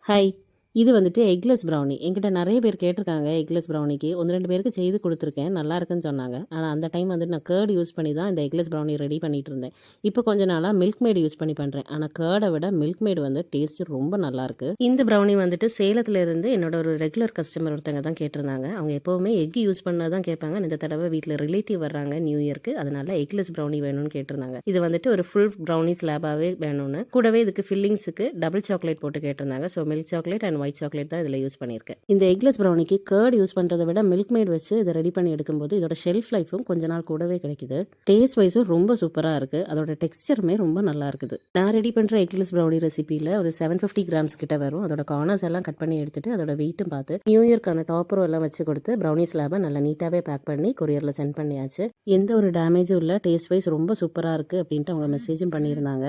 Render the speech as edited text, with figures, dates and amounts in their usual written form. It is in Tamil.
ஹாய். இது வந்துட்டு எக்லெஸ் ப்ரௌனி. என்கிட்ட நெறைய பேர் கேட்டிருக்காங்க எக்லெஸ் ப்ரௌனிக்கு. 1, 2 பேருக்கு செய்து குடுத்துருக்கேன். நல்லா இருக்குன்னு சொன்னாங்க. ஆனா அந்த டைம் வந்துட்டு நான் கர்ட் யூஸ் பண்ணி தான் இந்த எக்லெஸ் ப்ரௌனி ரெடி பண்ணிட்டு இருந்தேன். இப்போ கொஞ்ச நாளா மில்க் மேட் யூஸ் பண்ணி பண்றேன். ஆனா கர்ட விட மில்க் மேட் வந்து டேஸ்ட் ரொம்ப நல்லாயிருக்கு. இந்த ப்ரௌனி வந்துட்டு சேலத்துல இருந்து என்னோட ஒரு ரெகுலர் கஸ்டமர் ஒருத்தங்க தான் கேட்டிருந்தாங்க. அவங்க எப்பவுமே எக் யூஸ் பண்ணா தான் கேட்பாங்க. இந்த தடவை வீட்ல ரிலேட்டிவ் வர்றாங்க நியூ இயர்க்கு. அதனால எக்லெஸ் ப்ரௌனி வேணும்னு கேட்டிருந்தாங்க. இது வந்துட்டு ஒரு ஃபுல் ப்ரௌனி ஸ்லாபாவே வேணும்னு. கூடவே இதுக்கு ஃபில்லிங்ஸுக்கு டபுள் சாக்லேட் போட்டு கேட்டிருந்தாங்க. So milk chocolate and white chocolate தான் இதில் யூஸ் பண்ணியிருக்கேன். இந்த எக்லெஸ் ப்ரௌனிக்கு கர்ட் யூஸ் பண்ணுறதை விட மில்க் மேட் வச்சு இதை ரெடி பண்ணி எடுக்கும்போது இதோட ஷெல்ஃப் லைஃபும் கொஞ்ச நாள் கூடவே கிடைக்குது. டேஸ்ட் வைஸும் ரொம்ப சூப்பராக இருக்குது. அதோட டெக்ஸ்டருமே ரொம்ப நல்லா இருக்குது. நான் ரெடி பண்ணுற எக்லெஸ் ப்ரௌனி ரெசிபியில் ஒரு 750 கிராம்ஸ் கிட்ட வரும். அதோட கார்னர்ஸ் எல்லாம் கட் பண்ணி எடுத்துட்டு அதோட வெயிட்டும் பார்த்து நியூ இயர்க்கான டாப்பரும் எல்லாம் வச்சு கொடுத்து ப்ரௌனி ஸ்லாபை நல்லா நீட்டாகவே பேக் பண்ணி கொரியரில் சென்ட் பண்ணியாச்சு. எந்த ஒரு டேமேஜும் இல்லை. டேஸ்ட் வைஸ் ரொம்ப சூப்பராக இருக்குது அப்படின்ட்டு அவங்க மெசேஜும் பண்ணியிருந்தாங்க.